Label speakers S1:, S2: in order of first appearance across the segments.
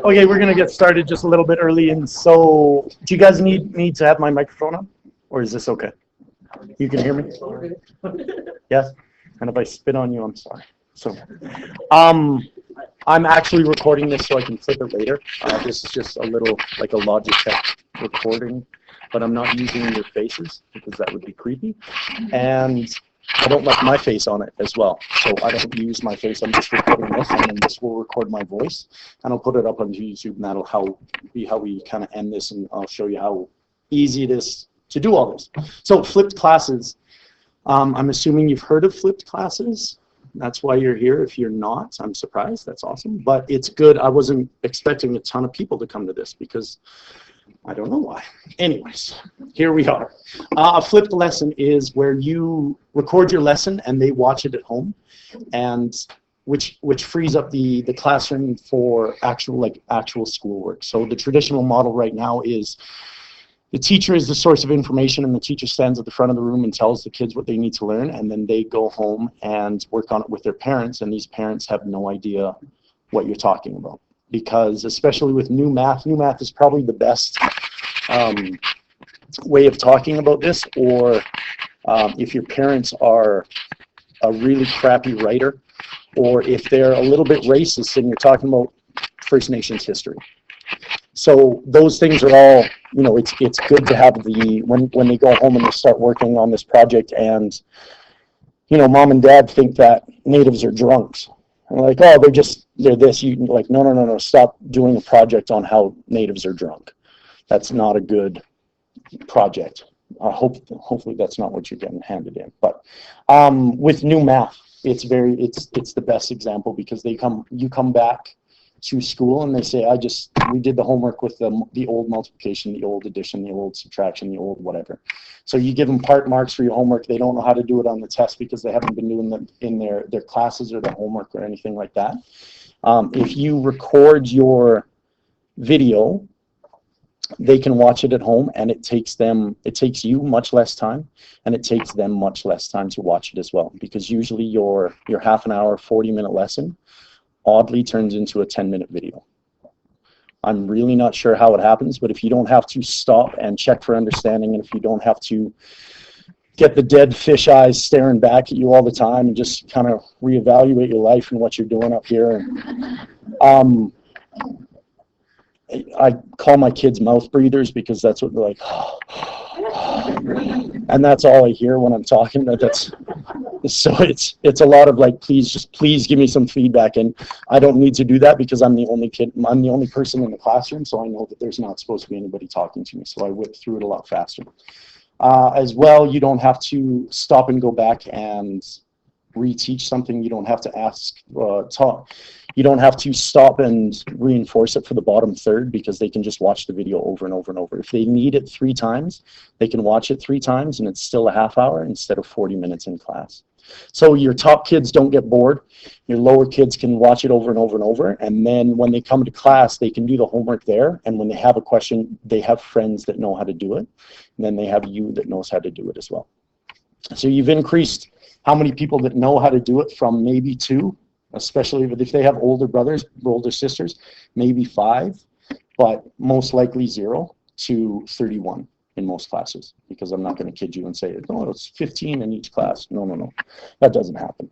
S1: Okay, we're gonna get started just a little bit early, and so do you guys need to have my microphone on, or is this okay? You can hear me? Yes? And if I spit on you, I'm sorry. So, I'm actually recording this so I can flip it later. This is just a little, like a Logitech recording, but I'm not using your faces because that would be creepy. And I don't like my face on it as well. So I don't use my face. I'm just recording this, and then this will record my voice. And I'll put it up on YouTube, and that'll be how we kind of end this, and I'll show you how easy it is to do all this. So flipped classes. I'm assuming you've heard of flipped classes. That's why you're here. If you're not, I'm surprised. That's awesome. But it's good. I wasn't expecting a ton of people to come to this because I don't know why. Anyways, here we are. A flipped lesson is where you record your lesson and they watch it at home, and which frees up the classroom for actual schoolwork. So the traditional model right now is the teacher is the source of information, and the teacher stands at the front of the room and tells the kids what they need to learn, and then they go home and work on it with their parents, and these parents have no idea what you're talking about. Because especially with new math is probably the best way of talking about this, or if your parents are a really crappy writer, or if they're a little bit racist and you're talking about First Nations history. So those things are all, you know, it's good to have when they go home and they start working on this project, and, you know, mom and dad think that natives are drunks. And like, oh, they're this. You like, no, stop doing a project on how natives are drunk. That's not a good project. Hopefully that's not what you're getting handed in. But with new math, it's the best example, because you come back to school and they say, we did the homework with the old multiplication, the old addition, the old subtraction, the old whatever. So you give them part marks for your homework. They don't know how to do it on the test because they haven't been doing them in their classes or their homework or anything like that. If you record your video, they can watch it at home, and it takes you much less time, and it takes them much less time to watch it as well, because usually your half an hour, 40-minute lesson oddly turns into a 10-minute video. I'm really not sure how it happens, but if you don't have to stop and check for understanding, and if you don't have to get the dead fish eyes staring back at you all the time and just kind of reevaluate your life and what you're doing up here. I call my kids mouth breathers because that's what they're like, and that's all I hear when I'm talking. So it's a lot of like, please give me some feedback, and I don't need to do that because I'm the only person in the classroom, so I know that there's not supposed to be anybody talking to me, so I whip through it a lot faster. As well, you don't have to stop and go back and reteach something. You don't have to you don't have to stop and reinforce it for the bottom third, because they can just watch the video over and over and over. If they need it 3 times, they can watch it 3 times, and it's still a half hour instead of 40 minutes in class. So your top kids don't get bored. Your lower kids can watch it over and over and over, and then when they come to class, they can do the homework there, and when they have a question, they have friends that know how to do it, and then they have you that knows how to do it as well. So you've increased how many people that know how to do it from maybe 2, especially if they have older brothers or older sisters, maybe 5, but most likely 0 to 31 in most classes, because I'm not going to kid you and say, oh, it's 15 in each class. No, that doesn't happen.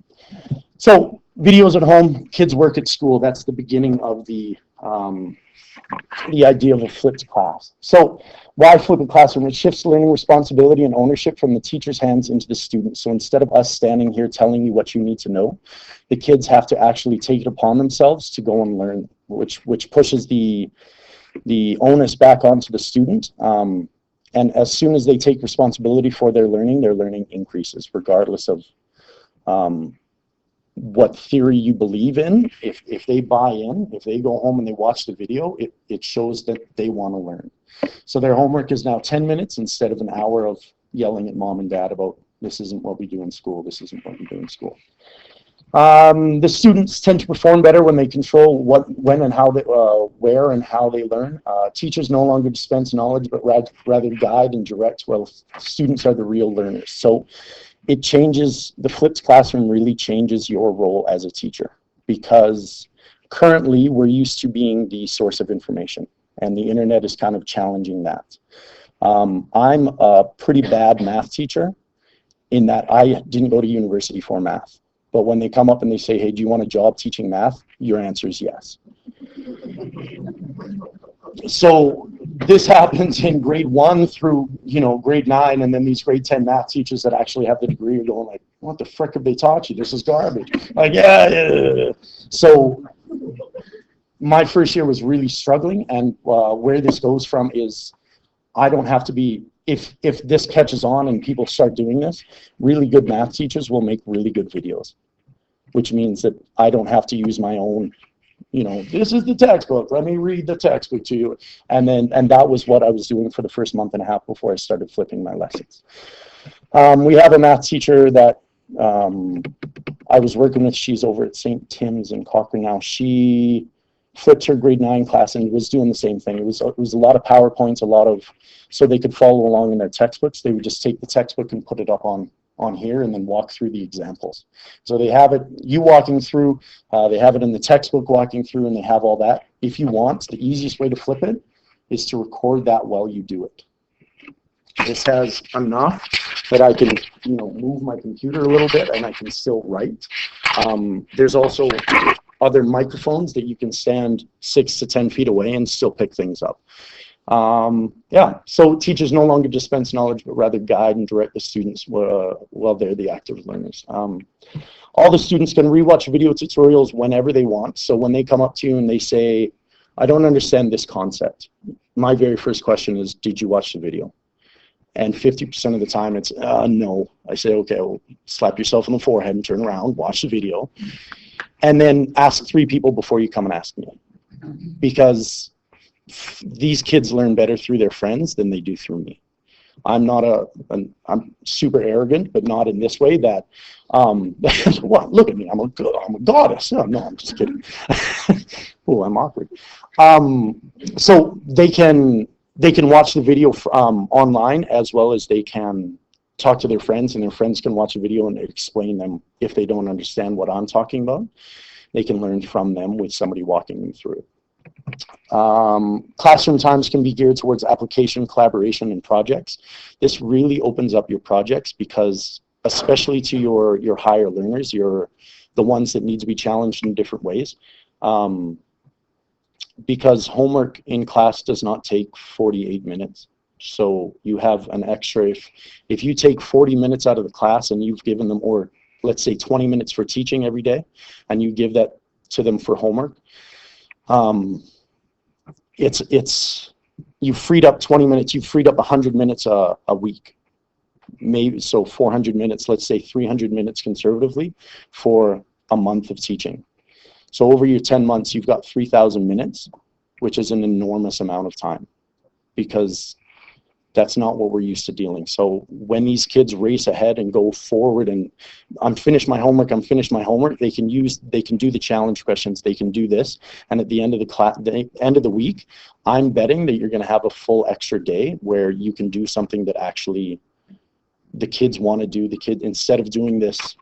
S1: So videos at home, kids work at school. That's the beginning of the idea of a flipped class. So why flip a classroom? It shifts learning responsibility and ownership from the teacher's hands into the student. So instead of us standing here telling you what you need to know, the kids have to actually take it upon themselves to go and learn, which pushes the onus back onto the student. And as soon as they take responsibility for their learning increases, regardless of what theory you believe in. If they buy in, if they go home and they watch the video, it shows that they want to learn. So their homework is now 10 minutes instead of an hour of yelling at mom and dad about this isn't what we do in school, this isn't what we do in school. The students tend to perform better when they control when and how they, where and how they learn. Teachers no longer dispense knowledge, but rather guide and direct. Well, students are the real learners. So it changes, the flipped classroom really changes your role as a teacher, because Currently, we're used to being the source of information, and the internet is kind of challenging that. I'm a pretty bad math teacher in that I didn't go to university for math. But when they come up and they say, hey, do you want a job teaching math? Your answer is yes. So this happens in grade 1 through, grade 9, and then these grade 10 math teachers that actually have the degree are going like, what the frick have they taught you? This is garbage. Like, yeah. So my first year was really struggling, and where this goes from is I don't have to be, if this catches on and people start doing this, really good math teachers will make really good videos, which means that I don't have to use my own, this is the textbook, let me read the textbook to you. And that was what I was doing for the first month and a half before I started flipping my lessons. We have a math teacher that I was working with. She's over at St. Tim's in Cochrane now. She flipped her grade 9 class and was doing the same thing. It was a lot of PowerPoints, so they could follow along in their textbooks. They would just take the textbook and put it up on here and then walk through the examples. So they have it, you walking through, they have it in the textbook walking through, and they have all that. If you want, the easiest way to flip it is to record that while you do it. This has enough that I can, move my computer a little bit and I can still write. There's also other microphones that you can stand 6 to 10 feet away and still pick things up. So teachers no longer dispense knowledge, but rather guide and direct the students while they're the active learners. All the students can rewatch video tutorials whenever they want. So when they come up to you and they say, I don't understand this concept, my very first question is, did you watch the video? And 50% of the time it's, no. I say, okay, well, slap yourself on the forehead and turn around, watch the video, and then ask 3 people before you come and ask me. Because these kids learn better through their friends than they do through me. I'm I'm super arrogant, but not in this way that, what, look at me, I'm a goddess. No, I'm just kidding. Oh, I'm awkward. So they can watch the video online, as well as they can talk to their friends, and their friends can watch a video and explain them if they don't understand what I'm talking about. They can learn from them with somebody walking them through it. Classroom times can be geared towards application, collaboration, and projects. This really opens up your projects because, especially to your higher learners, the ones that need to be challenged in different ways. Because homework in class does not take 48 minutes. So you have an extra, if you take 40 minutes out of the class and you've given them, or let's say 20 minutes for teaching every day, and you give that to them for homework, you freed up 20 minutes, you freed up 100 minutes a week. Maybe, so 400 minutes, let's say 300 minutes conservatively for a month of teaching. So over your 10 months, you've got 3,000 minutes, which is an enormous amount of time, because that's not what we're used to dealing. So when these kids race ahead and go forward and I'm finished my homework, they can do the challenge questions, they can do this, and at the end of the end of the week, I'm betting that you're going to have a full extra day where you can do something that actually the kids want to do. Instead of doing this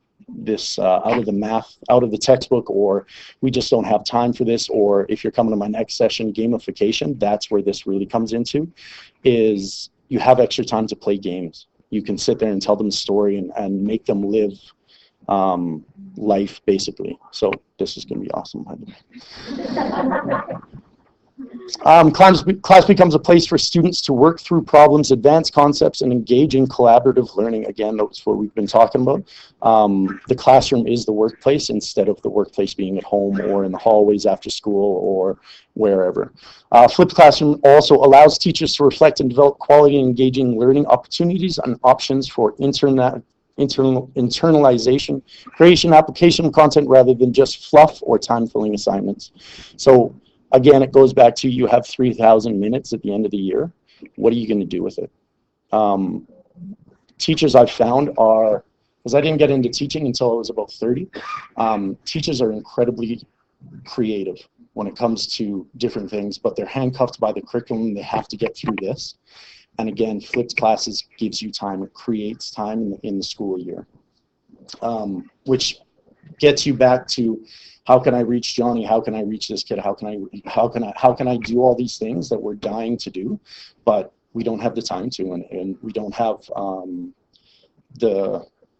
S1: out of the textbook, or we just don't have time for this, or if you're coming to my next session, gamification, that's where this really comes into, is you have extra time to play games. You can sit there and tell them a story and make them live life, basically. So this is going to be awesome. Class becomes a place for students to work through problems, advance concepts, and engage in collaborative learning. Again, that's what we've been talking about. The classroom is the workplace instead of the workplace being at home or in the hallways after school or wherever. Flipped classroom also allows teachers to reflect and develop quality and engaging learning opportunities and options for internalization, creation, application of content rather than just fluff or time-filling assignments. So again, it goes back to, you have 3,000 minutes at the end of the year. What are you going to do with it? Teachers I've found are, because I didn't get into teaching until I was about 30, teachers are incredibly creative when it comes to different things, but they're handcuffed by the curriculum. They have to get through this. And again, flipped classes gives you time. It creates time in the school year, which gets you back to how can I reach Johnny? How can I reach this kid? How can I do all these things that we're dying to do, but we don't have the time to, and we don't have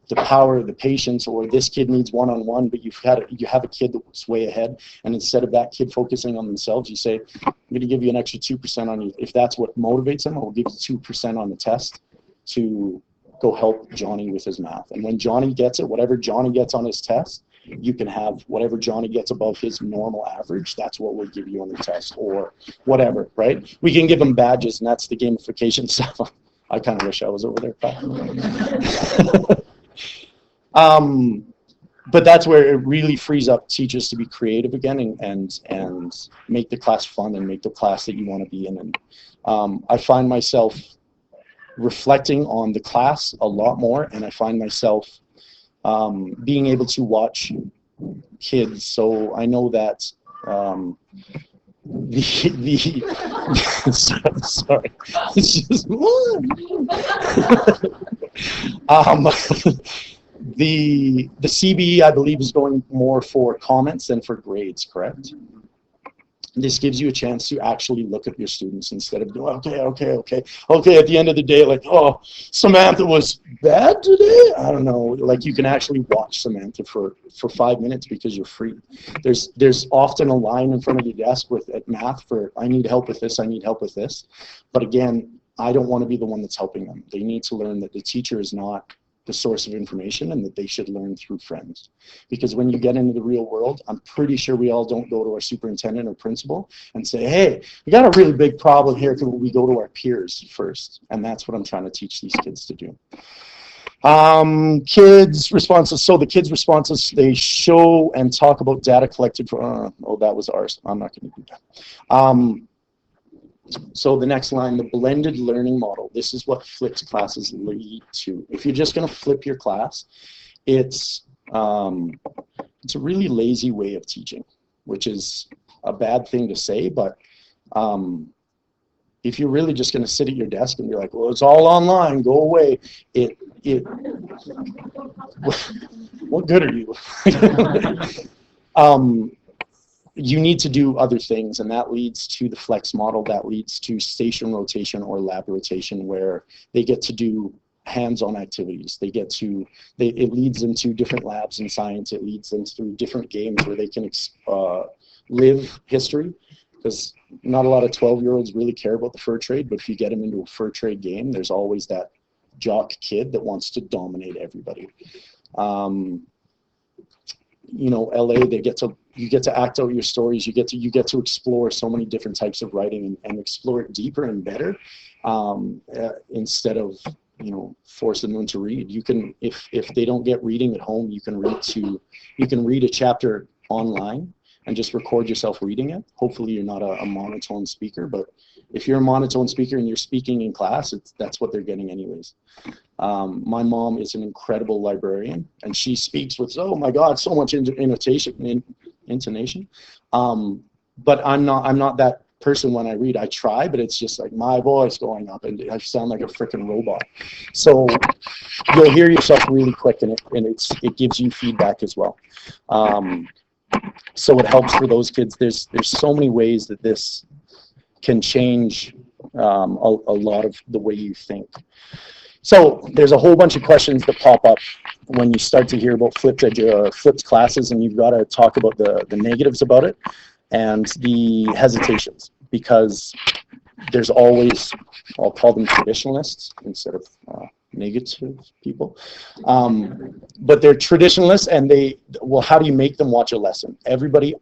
S1: the power, the patience, or this kid needs one-on-one, but you have a kid that's way ahead, and instead of that kid focusing on themselves, you say, I'm going to give you an extra 2% on you. If that's what motivates them, I'll give you 2% on the test to go help Johnny with his math. And when Johnny gets it, whatever Johnny gets on his test, you can have whatever Johnny gets above his normal average. That's what we'll give you on the test, or whatever, right? We can give them badges, and that's the gamification stuff. I kind of wish I was over there. But that's where it really frees up teachers to be creative again and make the class fun and make the class that you want to be in. And I find myself reflecting on the class a lot more, and I find myself being able to watch kids. So I know that sorry, it's just the CBE, I believe, is going more for comments than for grades, correct? This gives you a chance to actually look at your students instead of going, okay, at the end of the day, like, oh, Samantha was bad today? I don't know. Like, you can actually watch Samantha for 5 minutes because you're free. There's often a line in front of your desk at math for, I need help with this, I need help with this. But again, I don't want to be the one that's helping them. They need to learn that the teacher is not the source of information, and that they should learn through friends. Because when you get into the real world, I'm pretty sure we all don't go to our superintendent or principal and say, hey, we got a really big problem here. Can we go to our peers first? And that's what I'm trying to teach these kids to do. Kids' responses. So the kids' responses, they show and talk about data collected for, oh, that was ours. I'm not going to do that. So the next line, the blended learning model. This is what flipped classes lead to. If you're just going to flip your class, it's a really lazy way of teaching, which is a bad thing to say, but if you're really just going to sit at your desk and be like, well, it's all online, go away, what good are you? You need to do other things, and that leads to the flex model. That leads to station rotation or lab rotation, where they get to do hands-on activities. It leads them to different labs in science. It leads them through different games where they can live history, because not a lot of 12-year-olds really care about the fur trade, but if you get them into a fur trade game, there's always that jock kid that wants to dominate everybody. You know, LA, you get to act out your stories. You get to explore so many different types of writing and explore it deeper and better, instead of, you know, forcing them to read. You can, if they don't get reading at home, you can read a chapter online and just record yourself reading it. Hopefully you're not a monotone speaker, but if you're a monotone speaker and you're speaking in class, that's what they're getting anyways. My mom is an incredible librarian, and she speaks with, oh my God, so much intonation. But I'm not that person when I read. I try, but it's just like my voice going up, and I sound like a freaking robot. So you'll hear yourself really quick, and it gives you feedback as well. So it helps for those kids. There's so many ways that this can change a lot of the way you think. So there's a whole bunch of questions that pop up when you start to hear about flipped classes, and you've got to talk about the negatives about it and the hesitations, because there's always, I'll call them traditionalists instead of negative people, but they're traditionalists, and well, how do you make them watch a lesson? Everybody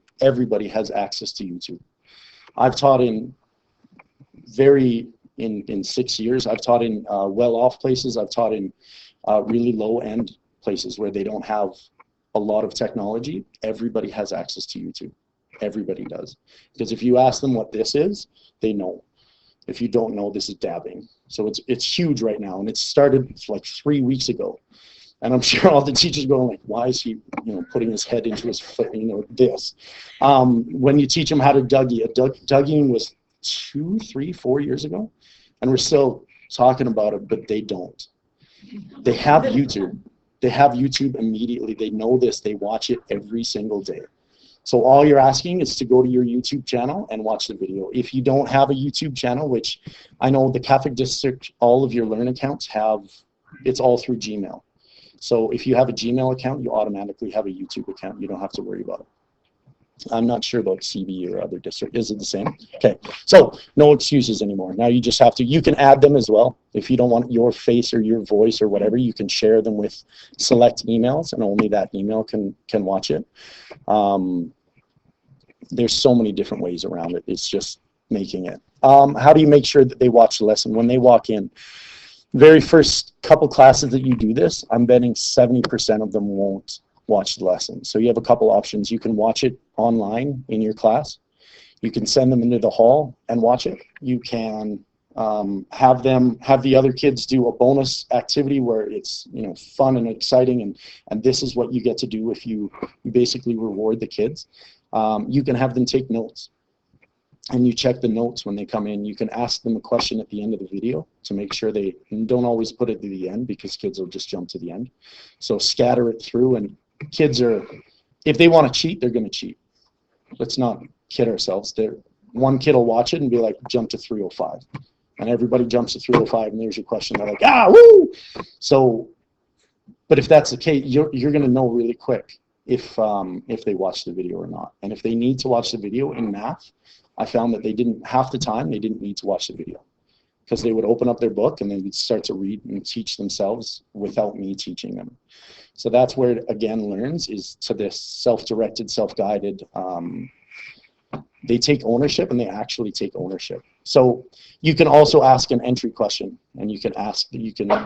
S1: has access to YouTube. I've taught in 6 years, I've taught in well-off places. I've taught in really low-end places where they don't have a lot of technology. Everybody has access to YouTube. Everybody does. Because if you ask them what this is, they know. If you don't know, this is dabbing. So it's huge right now, and it started like 3 weeks ago. And I'm sure all the teachers are going like, why is he, putting his head into his foot, this. When you teach them how to Dougie, Dougieing was 2, 3, 4 years ago, and we're still talking about it, but they don't. They have YouTube. they have YouTube immediately. They know this. They watch it every single day. So all you're asking is to go to your YouTube channel and watch the video. If you don't have a YouTube channel, which I know the Catholic District, all of your Learn accounts have, it's all through Gmail. So if you have a Gmail account, you automatically have a YouTube account. You don't have to worry about it. I'm not sure about CB or other district. Is it the same? Okay, so no excuses anymore. Now you just have to, you can add them as well. If you don't want your face or your voice or whatever, you can share them with select emails, and only that email can watch it. There's so many different ways around it. It's just making it. How do you make sure that they watch the lesson? When they walk in, very first couple classes that you do this, I'm betting 70% of them won't watch the lesson. So you have a couple options. You can watch it online in your class. You can send them into the hall and watch it. You can have the other kids do a bonus activity where it's, you know, fun and exciting, and this is what you get to do if you basically reward the kids. You can have them take notes, and you check the notes when they come in. You can ask them a question at the end of the video to make sure they don't always put it to the end, because kids will just jump to the end. So scatter it through, and kids are, if they want to cheat, they're going to cheat. Let's not kid ourselves. One kid will watch it and be like, jump to 305. And everybody jumps to 305, and there's your question. They're like, ah, woo! So, but if that's the case, you're going to know really quick if they watch the video or not. And if they need to watch the video in math, I found that they didn't, half the time, they didn't need to watch the video, because they would open up their book and they would start to read and teach themselves without me teaching them. So that's where it, again, learns, is to this self-directed, self-guided. They take ownership, and they actually take ownership. So you can also ask an entry question, and you can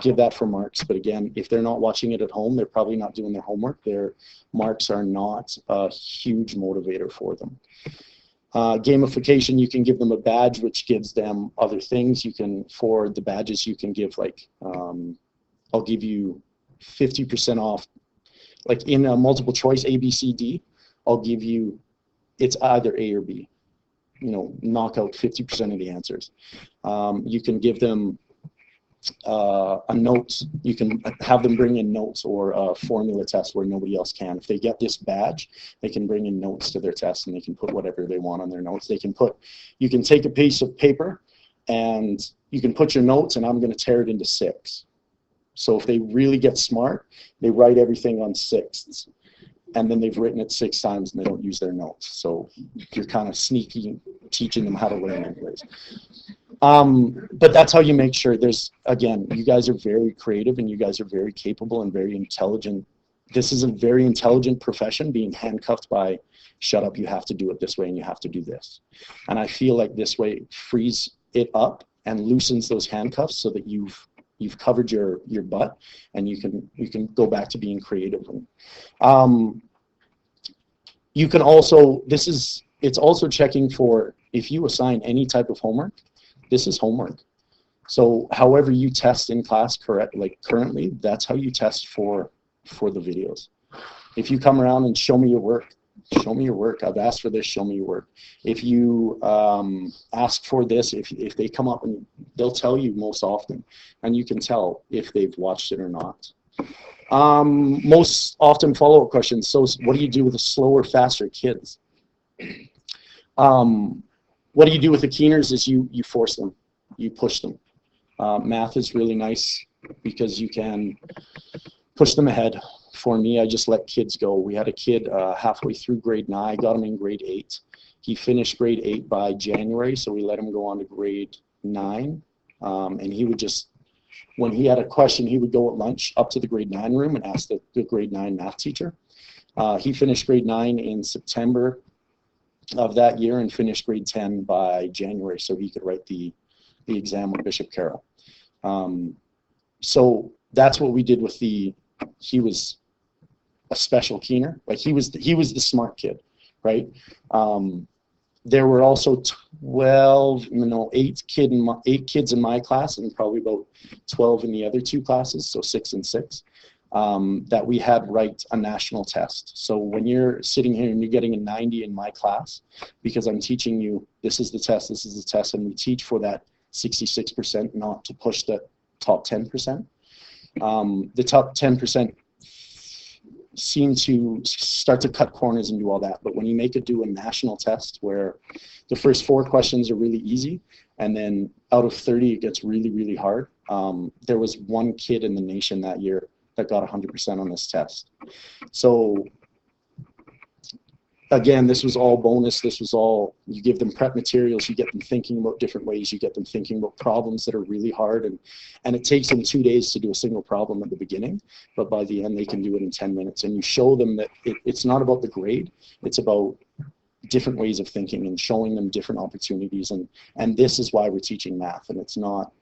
S1: give that for marks. But again, if they're not watching it at home, they're probably not doing their homework. Their marks are not a huge motivator for them. Gamification, you can give them a badge, which gives them other things. You can, for the badges, you can give, like, I'll give you 50% off. Like in a multiple choice A, B, C, D, I'll give you, it's either A or B. You know, knock out 50% of the answers. You can give them a note. You can have them bring in notes, or a formula test where nobody else can. If they get this badge, they can bring in notes to their test, and they can put whatever they want on their notes. They can put, you can take a piece of paper and you can put your notes, and I'm going to tear it into 6. So if they really get smart, they write everything on 6s. And then they've written it 6 times and they don't use their notes. So you're kind of sneaky teaching them how to learn anyways. But that's how you make sure there's, again, you guys are very creative, and you guys are very capable and very intelligent. This is a very intelligent profession, being handcuffed by, shut up, you have to do it this way and you have to do this. And I feel like this way frees it up and loosens those handcuffs, so that you've covered your butt, and you can go back to being creative. You can also, it's also checking for, if you assign any type of homework, this is homework. So however you test in class currently, that's how you test for the videos. If you come around and show me your work, show me your work. I've asked for this, show me your work. If you ask for this, if they come up, and they'll tell you most often, and you can tell if they've watched it or not. Most often follow-up questions. So what do you do with the slower, faster kids? What do you do with the keeners is you force them, you push them. Math is really nice because you can push them ahead. For me, I just let kids go. We had a kid halfway through grade 9, got him in grade 8. He finished grade 8 by January, so we let him go on to grade 9. And he would just, when he had a question, he would go at lunch up to the grade 9 room and ask the grade 9 math teacher. He finished grade 9 in September of that year and finished grade 10 by January, so he could write the exam with Bishop Carroll. So that's what we did with he was a special keener. Like he was the smart kid, right? There were also 8 kids in my class, and probably about 12 in the other 2 classes, so 6 and 6, that we had write a national test. So when you're sitting here and you're getting a 90 in my class, because I'm teaching you, this is the test, and we teach for that 66%, not to push the top 10%. The top 10% seem to start to cut corners and do all that. But when you make it do a national test where the first 4 questions are really easy, and then out of 30 it gets really, really hard. There was one kid in the nation that year that got 100% on this test. So again, this was all bonus. This was all, you give them prep materials, you get them thinking about different ways, you get them thinking about problems that are really hard, and it takes them 2 days to do a single problem at the beginning, but by the end they can do it in 10 minutes. And you show them that it's not about the grade, it's about different ways of thinking and showing them different opportunities. And this is why we're teaching math. And it's not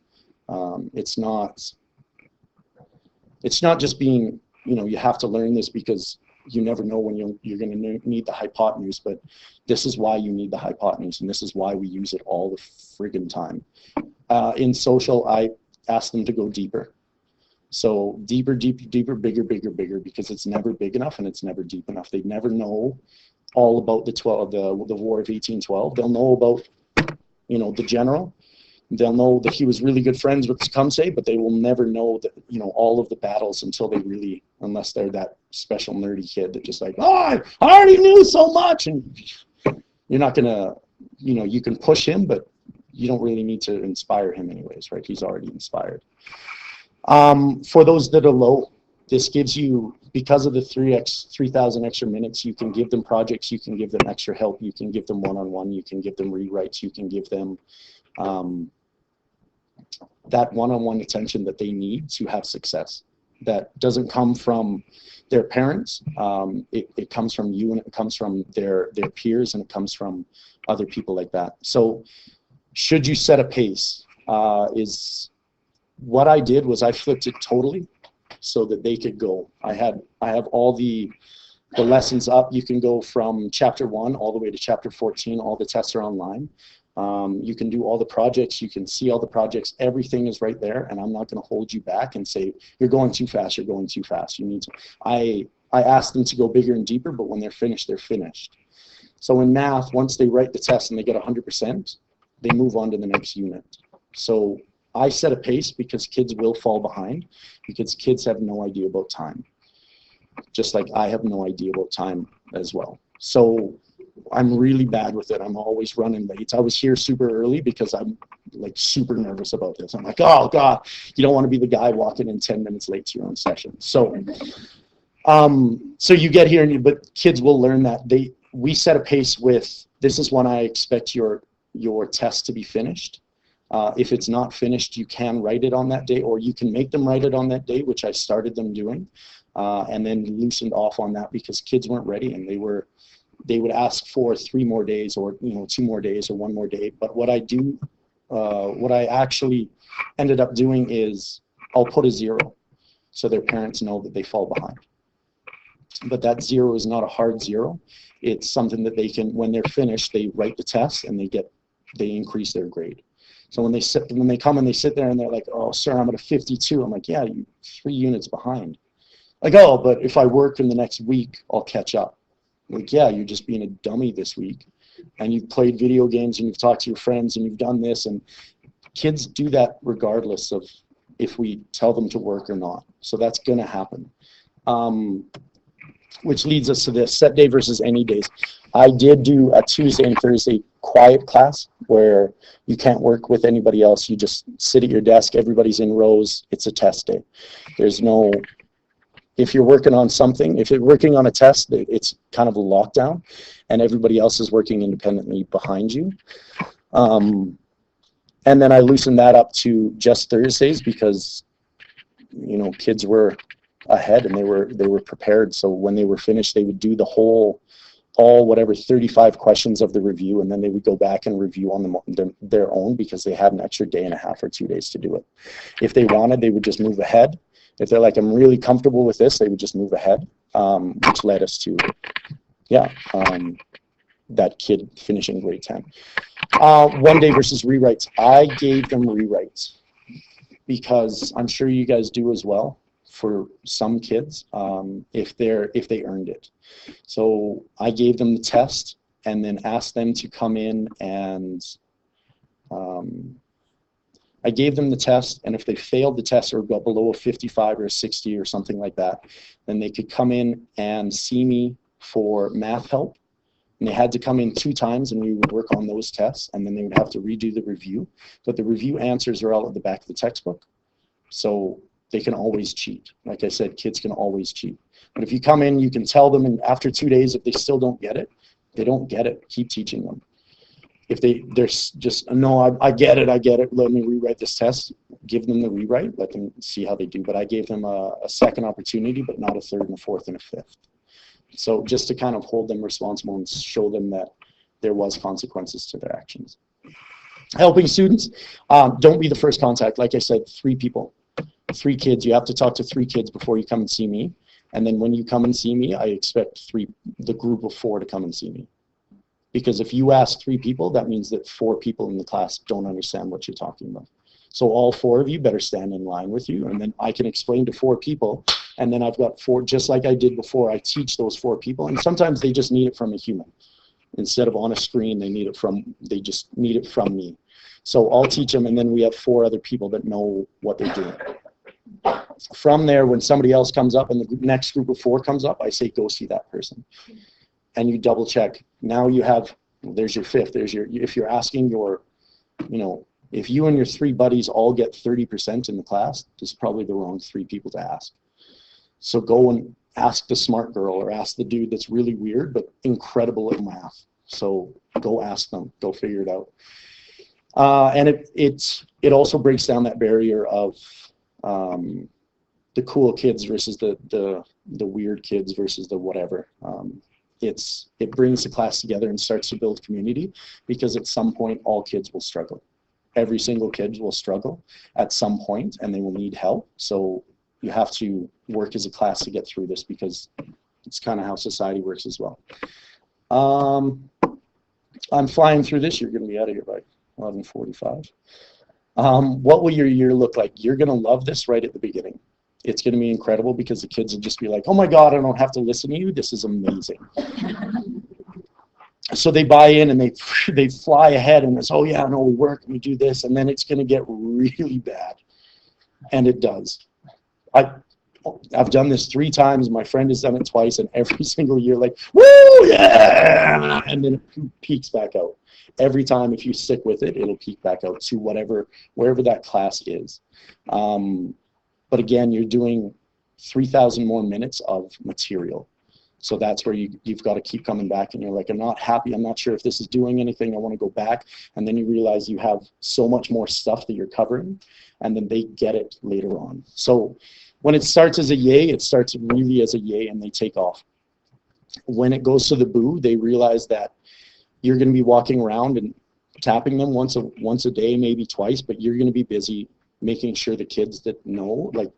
S1: just being, you have to learn this because you never know when you're going to need the hypotenuse, but this is why you need the hypotenuse, and this is why we use it all the friggin' time. In social, I ask them to go deeper. So deeper, deeper, bigger, bigger, bigger, because it's never big enough and it's never deep enough. They never know all about the War of 1812. They'll know about, the general. They'll know that he was really good friends with Tecumseh, but they will never know that, all of the battles until they really, unless they're that special nerdy kid that just like, oh, I already knew so much. And you're not going to, you can push him, but you don't really need to inspire him anyways, right? He's already inspired. For those that are low, this gives you, because of the 3,000 extra minutes, you can give them projects, you can give them extra help, you can give them one-on-one, you can give them rewrites, you can give them that one-on-one attention that they need to have success. That doesn't come from their parents. It comes from you, and it comes from their peers, and it comes from other people like that. So should you set a pace? Is what I did was I flipped it totally so that they could go. I have all the lessons up. You can go from chapter 1 all the way to chapter 14. All the tests are online. You can do all the projects, you can see all the projects, everything is right there, and I'm not going to hold you back and say, you're going too fast, you're going too fast. You need to, I ask them to go bigger and deeper, but when they're finished, they're finished. So in math, once they write the test and they get 100%, they move on to the next unit. So I set a pace because kids will fall behind, because kids have no idea about time. Just like I have no idea about time as well. So I'm really bad with it. I'm always running late. I was here super early because I'm like super nervous about this. I'm like, oh God, you don't want to be the guy walking in 10 minutes late to your own session. So, so you get here, but kids will learn that we set a pace with, this is when I expect your test to be finished. If it's not finished, you can write it on that day, or you can make them write it on that day, which I started them doing, and then loosened off on that because kids weren't ready, and they would ask for 3 more days, or 2 more days, or 1 more day. But what I actually ended up doing is I'll put a 0 so their parents know that they fall behind. But that 0 is not a hard 0. It's something that they can, when they're finished, they write the test and they increase their grade. So when they come and they sit there and they're like, oh, sir, I'm at a 52. I'm like, yeah, you're 3 units behind. Like, oh, but if I work in the next week, I'll catch up. Like, yeah, you're just being a dummy this week, and you've played video games, and you've talked to your friends, and you've done this, and kids do that regardless of if we tell them to work or not. So that's going to happen. Which leads us to this, set day versus any days. I did do a Tuesday and Thursday quiet class where you can't work with anybody else. You just sit at your desk, everybody's in rows, it's a test day. There's no... If you're working on something, if you're working on a test, it's kind of a lockdown, and everybody else is working independently behind you. And then I loosened that up to just Thursdays because, kids were ahead and they were prepared. So when they were finished, they would do the all 35 questions of the review, and then they would go back and review on their own because they had an extra day and a half or 2 days to do it. If they wanted, they would just move ahead. If they're like, I'm really comfortable with this, they would just move ahead, which led us to, that kid finishing grade 10. 1 day versus rewrites. I gave them rewrites because I'm sure you guys do as well for some kids, if they earned it. So I gave them the test and then asked them to come in and I gave them the test, and if they failed the test or got below a 55 or a 60 or something like that, then they could come in and see me for math help. And they had to come in 2 times, and we would work on those tests, and then they would have to redo the review. But the review answers are all at the back of the textbook, so they can always cheat. Like I said, kids can always cheat. But if you come in, you can tell them, and after 2 days, if they still don't get it, they don't get it, keep teaching them. If they're just, no, I get it, let me rewrite this test, give them the rewrite, let them see how they do. But I gave them a second opportunity, but not a third and a fourth and a fifth. So just to kind of hold them responsible and show them that there was consequences to their actions. Helping students, don't be the first contact. Like I said, 3 people, 3 kids. You have to talk to 3 kids before you come and see me. And then when you come and see me, I expect the group of 4 to come and see me. Because if you ask 3 people, that means that 4 people in the class don't understand what you're talking about. So all 4 of you better stand in line with you, and then I can explain to 4 people, and then I've got 4, just like I did before, I teach those 4 people, and sometimes they just need it from a human. Instead of on a screen, they just need it from me. So I'll teach them, and then we have 4 other people that know what they're doing. From there, when somebody else comes up and the next group of 4 comes up, I say, go see that person. And you double check. Now you have, there's your 5th, if you're asking your, if you and your 3 buddies all get 30% in the class, this is probably the wrong 3 people to ask. So go and ask the smart girl, or ask the dude that's really weird but incredible at math. So go ask them, go figure it out. And it also breaks down that barrier of the cool kids versus the weird kids versus the whatever. It brings the class together and starts to build community, because at some point all kids will struggle. Every single kid will struggle at some point, and they will need help. So you have to work as a class to get through this, because it's kind of how society works as well. I'm flying through this. You're going to be out of here by 11:45. What will your year look like? You're going to love this right at the beginning. It's going to be incredible, because the kids will just be like, oh my God, I don't have to listen to you. This is amazing. So they buy in, and they fly ahead, and it's, oh yeah, no, we work and we do this, and then it's going to get really bad. And it does. I've done this 3 times. My friend has done it twice, and every single year, like, woo, yeah, and then it peaks back out. Every time, if you stick with it, it'll peak back out to wherever that class is. But again, you're doing 3,000 more minutes of material. So that's where you've got to keep coming back, and you're like, I'm not happy, I'm not sure if this is doing anything, I want to go back. And then you realize you have so much more stuff that you're covering, and then they get it later on. So when it starts as a yay, it starts really as a yay, and they take off. When it goes to the boo, they realize that you're going to be walking around and tapping them once a day, maybe twice, but you're going to be busy making sure the kids that know, like,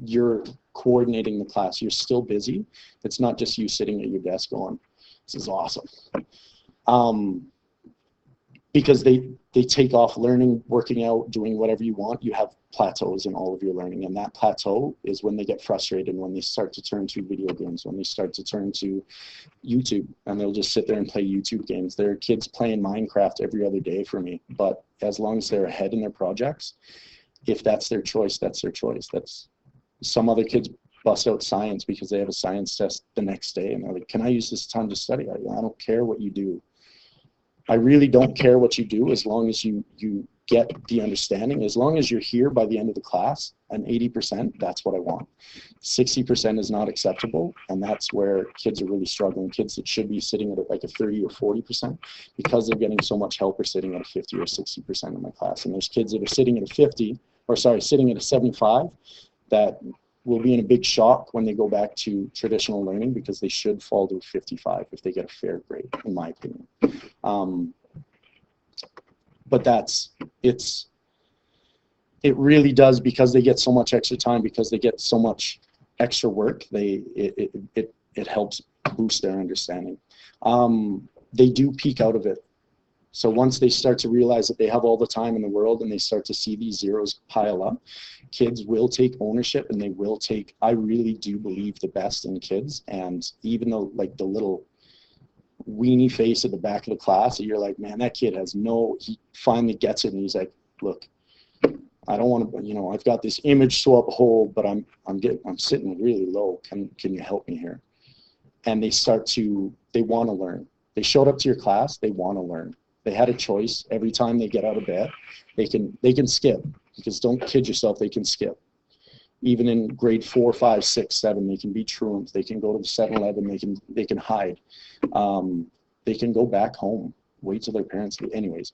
S1: you're coordinating the class. You're still busy. It's not just you sitting at your desk going, this is awesome. Because they take off learning, working out, doing whatever you want. You have plateaus in all of your learning, and that plateau is when they get frustrated, when they start to turn to video games, when they start to turn to YouTube, and they'll just sit there and play YouTube games. There are kids playing Minecraft every other day for me, but as long as they're ahead in their projects, if that's their choice, that's their choice. That's some other kids bust out science because they have a science test the next day, and they're like, can I use this time to study? I don't care what you do. I really don't care what you do, as long as you get the understanding. As long as you're here by the end of the class, an 80%, that's what I want. 60% is not acceptable, and that's where kids are really struggling. Kids that should be sitting at like a 30 or 40%, because they're getting so much help, are sitting at a 50 or 60% in my class. And there's kids that are sitting at a 50, or sorry, sitting at a 75, that will be in a big shock when they go back to traditional learning, because they should fall to a 55 if they get a fair grade, in my opinion. But it really does, because they get so much extra time, because they get so much extra work, it helps boost their understanding. They do peak out of it. So once they start to realize that they have all the time in the world, and they start to see these zeros pile up, kids will take ownership, and they will take, I really do believe, the best in kids. And even though, like, the little weenie face at the back of the class, that you're like, man, that kid has he finally gets it, and he's like, look, I don't want to, you know, I've got this image swap hole, but I'm sitting really low. Can you help me here? And they want to learn. They showed up to your class, they want to learn. They had a choice. Every time they get out of bed, they can skip, because don't kid yourself, they can skip. Even in grade 4, 5, 6, 7, they can be truants. They can go to the 7-Eleven. They can hide. They can go back home. Wait till their parents leave. Anyways,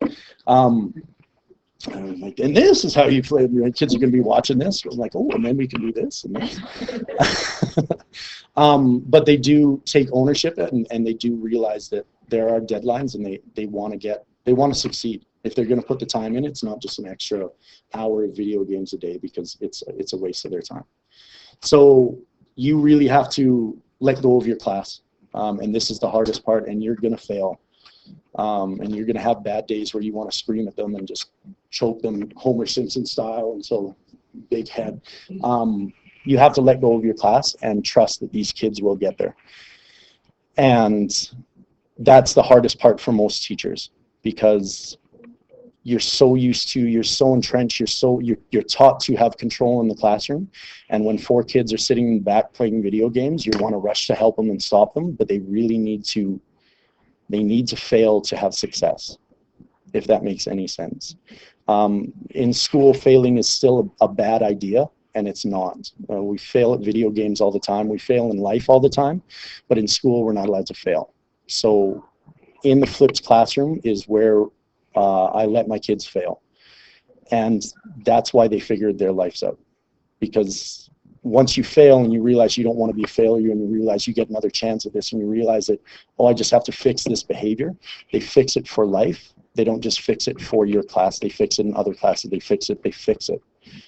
S1: like, and this is how you play. My kids are going to be watching this. I'm like, oh, and then we can do this and this. But they do take ownership, and they do realize that there are deadlines, and they want to succeed. If they're going to put the time in, it's not just an extra hour of video games a day, because it's a waste of their time. So you really have to let go of your class, and this is the hardest part, and you're going to fail. And you're going to have bad days where you want to scream at them and just choke them Homer Simpson style until big head. You have to let go of your class and trust that these kids will get there. And that's the hardest part for most teachers, because you're so entrenched, you're taught to have control in the classroom. And when 4 kids are sitting in the back playing video games, you want to rush to help them and stop them, but they really need to fail to have success, if that makes any sense. In school, failing is still a bad idea, and it's not. We fail at video games all the time. We fail in life all the time, but in school, we're not allowed to fail. So in the flipped classroom is where I let my kids fail. And that's why they figured their lives out. Because once you fail and you realize you don't want to be a failure, and you realize you get another chance at this, and you realize that, oh, I just have to fix this behavior, they fix it for life. They don't just fix it for your class. They fix it in other classes. They fix it.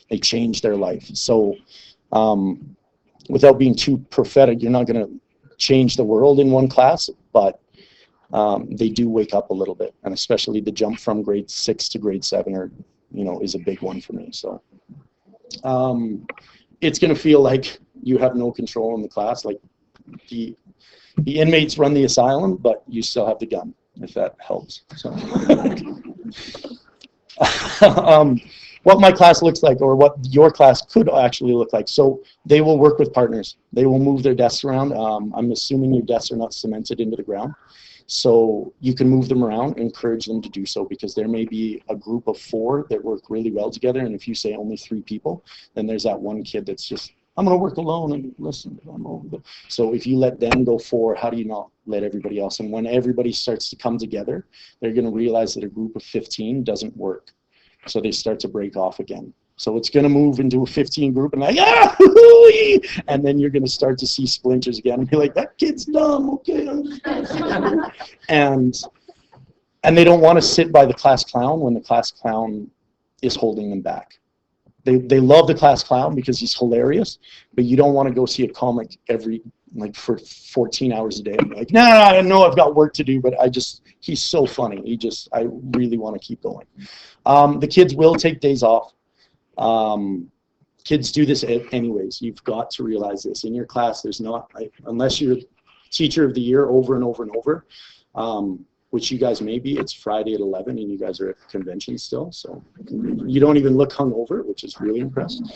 S1: They change their life. So without being too prophetic, you're not going to change the world in one class, but they do wake up a little bit. And especially the jump from grade 6 to grade 7 is a big one for me. So it's going to feel like you have no control in the class. Like the inmates run the asylum, but you still have the gun, if that helps. So what my class looks like, or what your class could actually look like. So they will work with partners. They will move their desks around. I'm assuming your desks are not cemented into the ground. So you can move them around, encourage them to do so, because there may be a group of 4 that work really well together. And if you say only 3 people, then there's that one kid that's just, I'm going to work alone and listen. So if you let them go 4, how do you not let everybody else? And when everybody starts to come together, they're going to realize that a group of 15 doesn't work. So they start to break off again. So it's going to move into a 15 group, and like, and then you're going to start to see splinters again and be like, that kid's dumb, okay. and they don't want to sit by the class clown when the class clown is holding them back. They love the class clown because he's hilarious, but you don't want to go see a comic for 14 hours a day. I'm like, I know I've got work to do, but he's so funny. I really want to keep going. The kids will take days off. Kids do this anyways. You've got to realize this. In your class, there's not, unless you're teacher of the year over and over and over, which you guys may be. It's Friday at 11 and you guys are at the convention still, so you don't even look hungover, which is really impressive.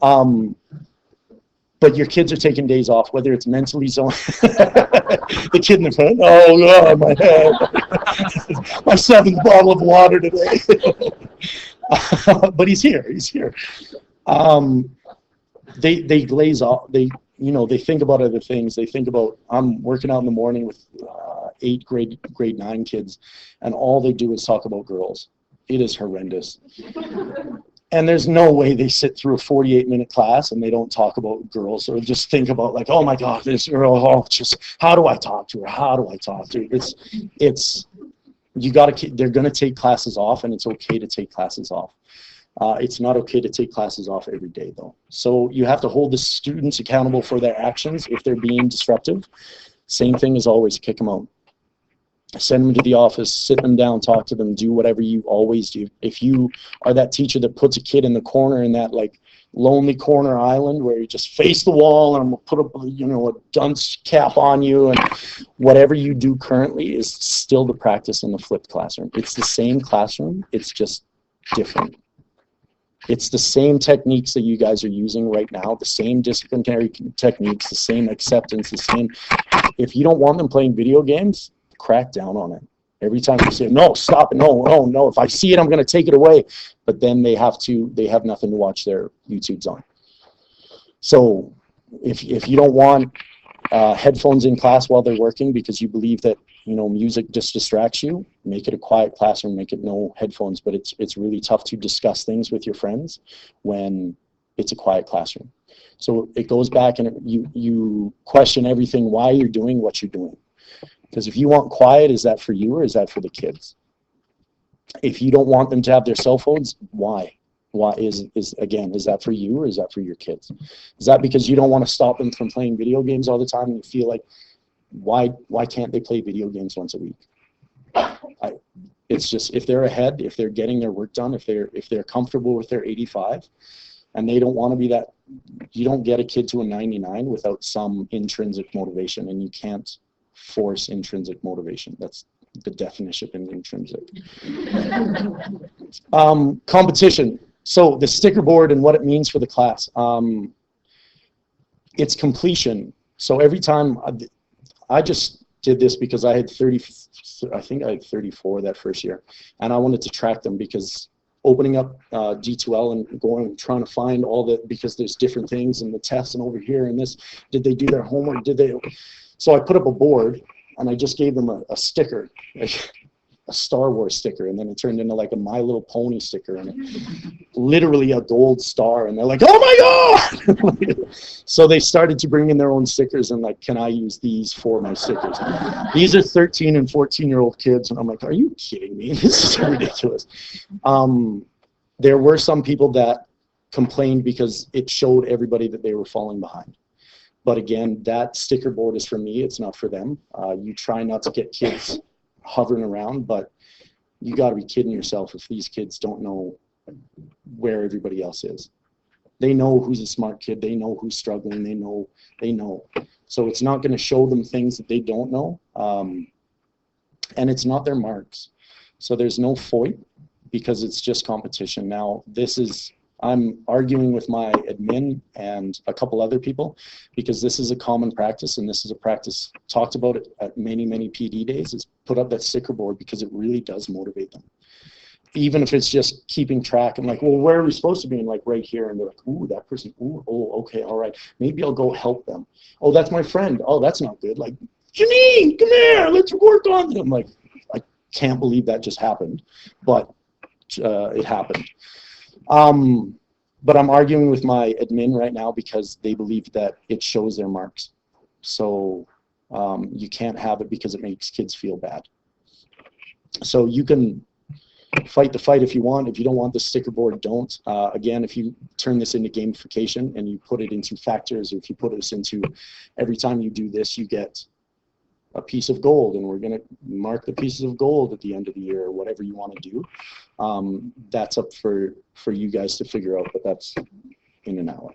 S1: But your kids are taking days off, whether it's mentally zoned. The kid in the front, oh God, my head. My 7th bottle of water today. But he's here. They glaze off. They think about other things. They think about, I'm working out in the morning with 8 grade 9 kids, and all they do is talk about girls. It is horrendous. And there's no way they sit through a 48-minute class and they don't talk about girls, or just think about, like, oh my God, this girl, how do I talk to her? They're going to take classes off, and it's okay to take classes off. It's not okay to take classes off every day, though. So you have to hold the students accountable for their actions if they're being disruptive. Same thing as always, kick them out. Send them to the office, sit them down, talk to them, do whatever you always do. If you are that teacher that puts a kid in the corner in that lonely corner island where you just face the wall and put a dunce cap on you, and whatever you do currently is still the practice in the flipped classroom. It's the same classroom, it's just different. It's the same techniques that you guys are using right now, the same disciplinary techniques, the same acceptance, the same. If you don't want them playing video games, crack down on it. Every time you say, no, stop it, no, no, no, if I see it, I'm going to take it away. But then they have nothing to watch their YouTubes on. So if you don't want headphones in class while they're working because you believe that, you know, music just distracts you, make it a quiet classroom, make it no headphones. But it's really tough to discuss things with your friends when it's a quiet classroom. So it goes back and you question everything, why you're doing what you're doing. Because if you want quiet, is that for you or is that for the kids? If you don't want them to have their cell phones, why? Why is that for you or is that for your kids? Is that because you don't want to stop them from playing video games all the time and you feel like, why can't they play video games once a week? It's just, if they're ahead, if they're getting their work done, if they're comfortable with their 85 and they don't want to be that, you don't get a kid to a 99 without some intrinsic motivation, and you can't force intrinsic motivation. That's the definition of intrinsic. Competition. So the sticker board and what it means for the class. It's completion. So every time, I just did this because I had 34 that first year, and I wanted to track them because opening up D2L and trying to find all the, because there's different things in the tests and over here and this, did they do their homework, so I put up a board and I just gave them a sticker, like a Star Wars sticker, and then it turned into like a My Little Pony sticker and literally a gold star, and they're like, oh my God! So they started to bring in their own stickers and like, can I use these for my stickers? These are 13 and 14-year-old kids, and I'm like, are you kidding me? This is ridiculous. There were some people that complained because it showed everybody that they were falling behind. But again, that sticker board is for me, it's not for them. You try not to get kids hovering around, but you got to be kidding yourself if these kids don't know where everybody else is. They know who's a smart kid, they know who's struggling, they know. So it's not going to show them things that they don't know, and it's not their marks. So there's no FOIP because it's just competition. Now I'm arguing with my admin and a couple other people because this is a common practice, and this is a practice talked about at many, many PD days, is put up that sticker board because it really does motivate them. Even if it's just keeping track and like, well, where are we supposed to be? And like right here, and they're like, ooh, that person, ooh, oh, okay, all right. Maybe I'll go help them. Oh, that's my friend. Oh, that's not good. Like, Janine, come here, let's work on them. Like, I can't believe that just happened, but it happened. But I'm arguing with my admin right now because they believe that it shows their marks. So you can't have it because it makes kids feel bad. So you can fight the fight if you want. If you don't want the sticker board, don't. Again, if you turn this into gamification and you put it into factors, or if you put this into every time you do this, you get a piece of gold, and we're going to mark the pieces of gold at the end of the year, or whatever you want to do. That's up for you guys to figure out, but that's in an hour.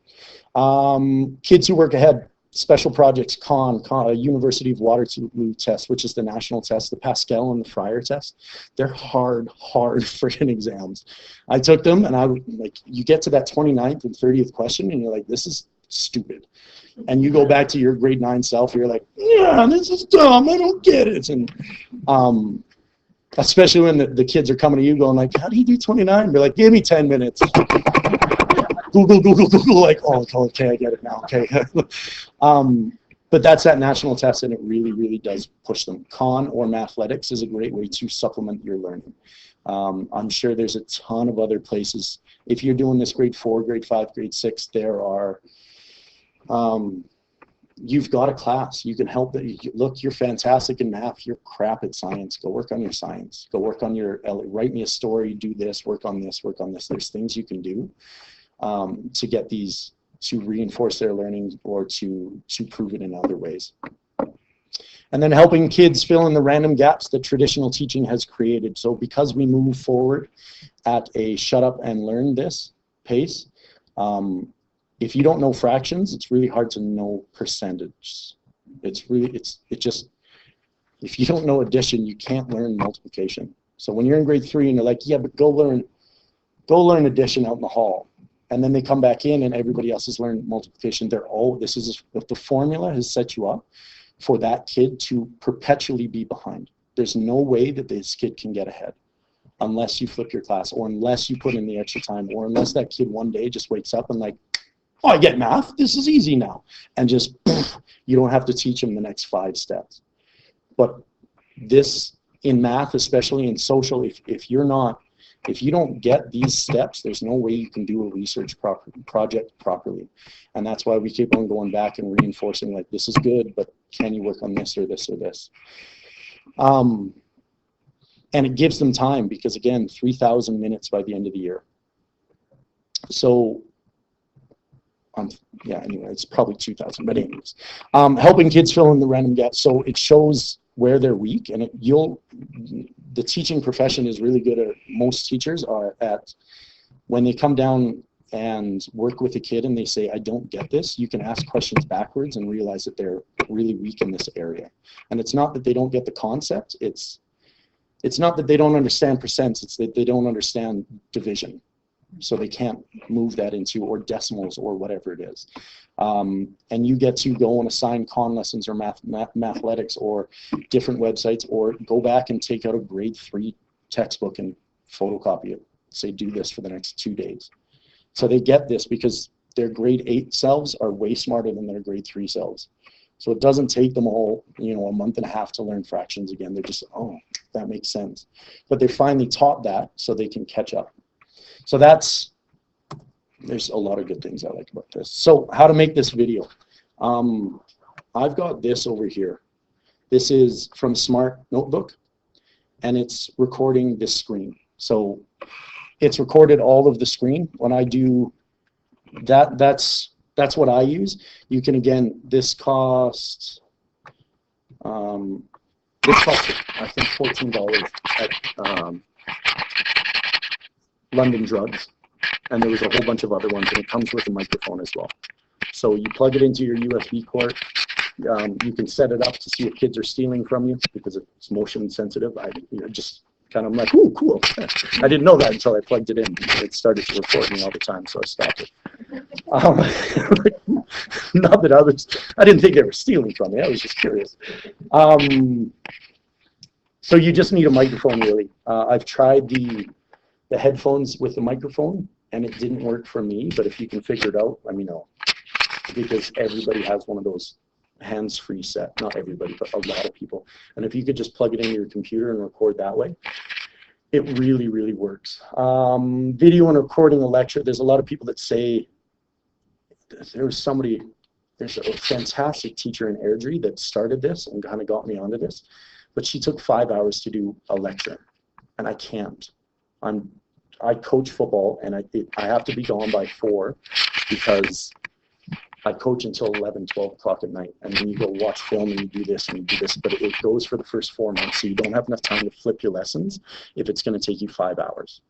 S1: Kids who work ahead, special projects, University of Waterloo test, which is the national test, the Pascal and the Fryer test. They're hard freaking exams. I took them, and you get to that 29th and 30th question, and you're like, this is stupid. And you go back to your grade 9 self, you're like, yeah, this is dumb, I don't get it. And especially when the kids are coming to you going like, how do you do 29? They're like, give me 10 minutes. Google, like, oh, okay, I get it now, okay. But that's that national test, and it really, really does push them. Or Mathletics is a great way to supplement your learning. I'm sure there's a ton of other places. If you're doing this grade 4, grade 5, grade 6, there are, you've got a class. You can help it. Look, you're fantastic in math. You're crap at science. Go work on your science. Go work on your, write me a story, do this, work on this, work on this. There's things you can do to get these, to reinforce their learning or to prove it in other ways. And then helping kids fill in the random gaps that traditional teaching has created. So because we move forward at a shut up and learn this pace, if you don't know fractions, it's really hard to know percentage. It's just, if you don't know addition, you can't learn multiplication. So when you're in grade 3 and you're like, yeah, but go learn go learn addition out in the hall. And then they come back in and everybody else has learned multiplication. They're, oh, this is, the formula has set you up for that kid to perpetually be behind. There's no way that this kid can get ahead unless you flip your class, or unless you put in the extra time, or unless that kid one day just wakes up and like, oh, I get math, this is easy now. And just, you don't have to teach them the next 5 steps. But this, in math, especially in social, if you don't get these steps, there's no way you can do a research project properly. And that's why we keep on going back and reinforcing, like, this is good, but can you work on this or this or this? And it gives them time, because again, 3,000 minutes by the end of the year. So, yeah, anyway, it's probably 2,000, but anyways. Helping kids fill in the random gaps. So it shows where they're weak, and the teaching profession is really good at, most teachers are at, when they come down and work with a kid and they say, I don't get this, you can ask questions backwards and realize that they're really weak in this area. And it's not that they don't get the concept, it's not that they don't understand percents, it's that they don't understand division. So they can't move that into, or decimals, or whatever it is. And you get to go and assign con lessons or mathletics or different websites, or go back and take out a grade 3 textbook and photocopy it. Say, do this for the next 2 days. So they get this because their grade 8 selves are way smarter than their grade 3 selves. So it doesn't take them all, a month and a half to learn fractions again. They're just, oh, that makes sense. But they're finally taught that so they can catch up. So there's a lot of good things I like about this. So how to make this video. I've got this over here. This is from Smart Notebook, and it's recording this screen. So it's recorded all of the screen. When I do that, that's what I use. You can, again, this costs, I think, $14 at London Drugs, and there was a whole bunch of other ones, and it comes with a microphone as well. So you plug it into your USB cord. You can set it up to see if kids are stealing from you, because it's motion sensitive. I just kind of like, ooh, cool. I didn't know that until I plugged it in. It started to record me all the time, so I stopped it. Not that I didn't think they were stealing from me. I was just curious. So you just need a microphone, really. I've tried the headphones with the microphone, and it didn't work for me. But if you can figure it out, let me know, because everybody has one of those hands-free set. Not everybody, but a lot of people. And if you could just plug it into your computer and record that way, it really, really works. Video and recording a lecture. There's a lot of people that say, there's a fantastic teacher in Airdrie that started this and kind of got me onto this, but she took 5 hours to do a lecture, and I can't. I coach football, and I have to be gone by 4, because I coach until 11, 12 o'clock at night, and then you go watch film and you do this and you do this, but it goes for the first 4 months, so you don't have enough time to flip your lessons if it's going to take you 5 hours.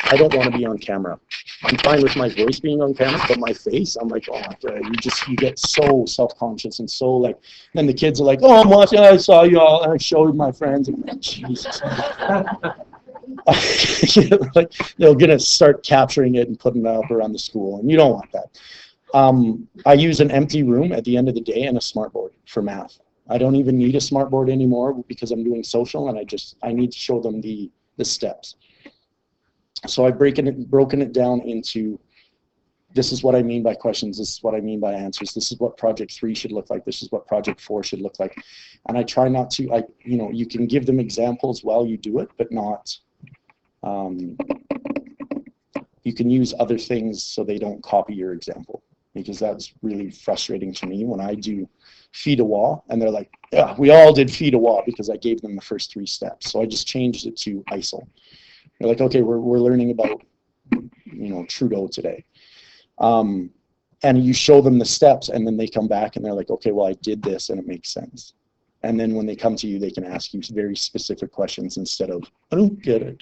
S1: I don't want to be on camera. I'm fine with my voice being on camera, but my face, I'm like, oh, you get so self-conscious and so like, then the kids are like, oh, I'm watching, I saw you all, and I showed my friends, and like, Jesus. Like, they're going to start capturing it and putting it up around the school, and you don't want that. I use an empty room at the end of the day and a smartboard for math. I don't even need a smartboard anymore because I'm doing social, and I need to show them the steps. So I've broken it down into, this is what I mean by questions, this is what I mean by answers, this is what project 3 should look like, this is what project 4 should look like. And I try not to, you can give them examples while you do it, but not, you can use other things so they don't copy your example, because that's really frustrating to me when I do feed a wall and they're like, yeah, we all did feed a wall, because I gave them the first 3 steps. So I just changed it to ISIL. They're like, okay, we're learning about, Trudeau today. And you show them the steps, and then they come back and they're like, okay, well, I did this and it makes sense. And then when they come to you, they can ask you very specific questions instead of, I don't get it.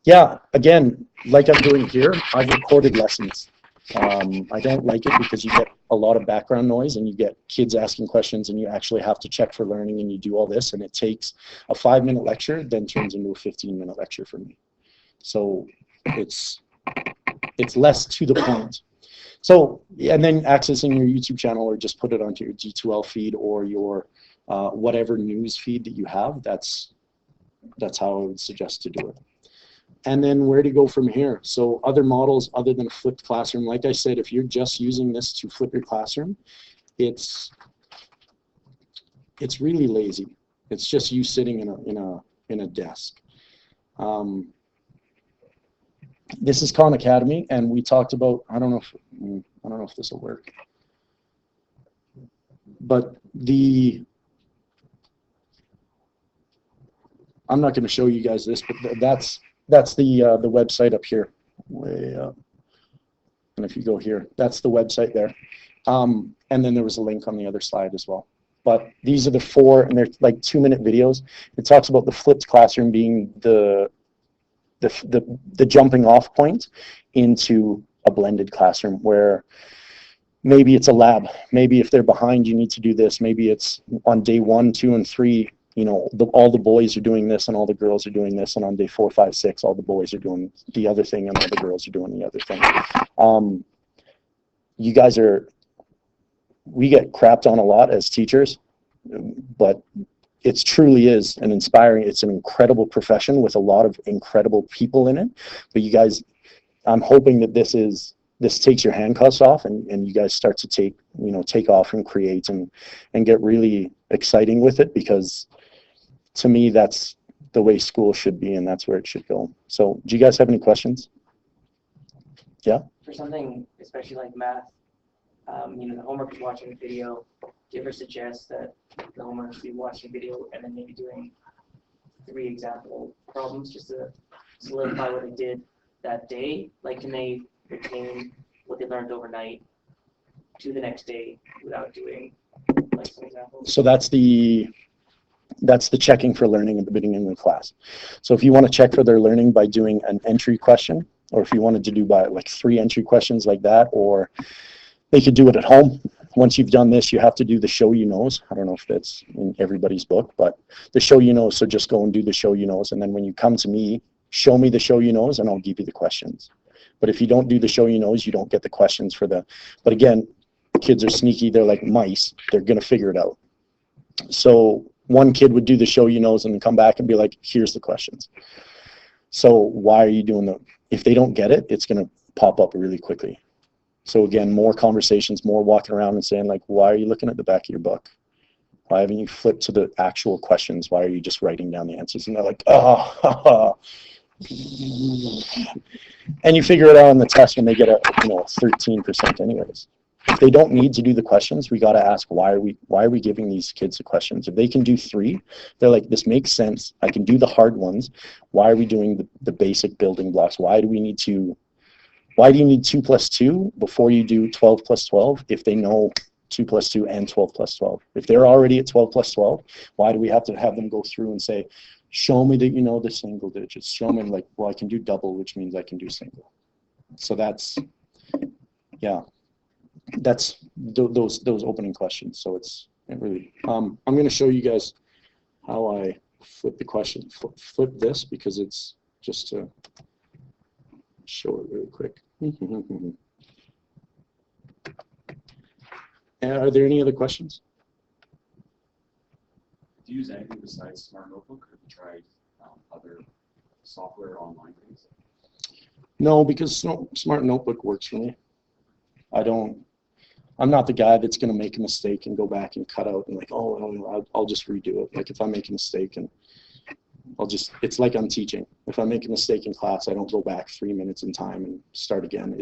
S1: Yeah, again, like I'm doing here, I've recorded lessons. I don't like it because you get a lot of background noise and you get kids asking questions, and you actually have to check for learning, and you do all this, and it takes a 5-minute lecture then turns into a 15-minute lecture for me. So it's less to the point. So, and then accessing your YouTube channel, or just put it onto your G2L feed or your whatever news feed that you have. That's how I would suggest to do it. And then where to go from here. So other models other than a flipped classroom, like I said, if you're just using this to flip your classroom, it's really lazy. It's just you sitting in a desk. This is Khan Academy, and we talked about, I don't know if this will work, but I'm not going to show you guys this, but that's the website up here, way up. And if you go here, that's the website there. And then there was a link on the other side as well. But these are the 4, and they're like 2-minute videos. It talks about the flipped classroom being the jumping off point into a blended classroom, where maybe it's a lab. Maybe if they're behind, you need to do this. Maybe it's on day 1, 2, and 3, you know, all the boys are doing this and all the girls are doing this, and on day 4, 5, 6, all the boys are doing the other thing and all the girls are doing the other thing. You guys we get crapped on a lot as teachers, but it truly is an inspiring, it's an incredible profession with a lot of incredible people in it. But you guys, I'm hoping that this takes your handcuffs off, and you guys start to take off and create and get really exciting with it, because to me, that's the way school should be, and that's where it should go. So do you guys have any questions? Yeah?
S2: For something, especially like math, you know, the homework is watching a video. Do you ever suggest that the homework should be watching a video and then maybe doing 3 example problems just to solidify what they did that day? Like, can they retain what they learned overnight to the next day without doing like some examples?
S1: So that's the checking for learning at the beginning of the class. So if you want to check for their learning by doing an entry question, or if you wanted to do by like 3 entry questions like that, or they could do it at home. Once you've done this, you have to do the show you knows. I don't know if that's in everybody's book, but the show you knows. So just go and do the show you knows, and then when you come to me, show me the show you knows, and I'll give you the questions. But if you don't do the show you knows, you don't get the questions for the. But again, kids are sneaky. They're like mice. They're gonna figure it out. So one kid would do the show you knows and then come back and be like, here's the questions. So why are you doing that? If they don't get it, it's gonna pop up really quickly. So again, more conversations, more walking around and saying like, why are you looking at the back of your book? Why haven't you flipped to the actual questions? Why are you just writing down the answers? And they're like, oh. And you figure it out on the test when they get a 13% anyways. If they don't need to do the questions, we got to ask, why are we giving these kids the questions? If they can do 3, they're like, this makes sense. I can do the hard ones. Why are we doing the basic building blocks? Why do you need 2 + 2 before you do 12 + 12 if they know 2 + 2 and 12 + 12? If they're already at 12 + 12, why do we have to have them go through and say, show me that you know the single digits? Show me, like, well, I can do double, which means I can do single. So that's, yeah, that's those opening questions. So it really, I'm going to show you guys how I flip the question, flip this, because it's just to show it really quick. Are there any other questions?
S3: Do you use anything besides Smart Notebook, or have you tried other software online things?
S1: No, because Smart Notebook works for me. I'm not the guy that's going to make a mistake and go back and cut out and like, oh, I'll just redo it. Like if I make a mistake, and it's like I'm teaching. If I make a mistake in class, I don't go back 3 minutes in time and start again.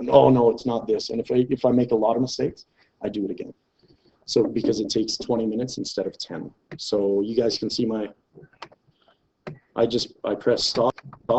S1: Oh no, it's not this. And if I make a lot of mistakes, I do it again. So because it takes 20 minutes instead of 10. So you guys can see I press stop.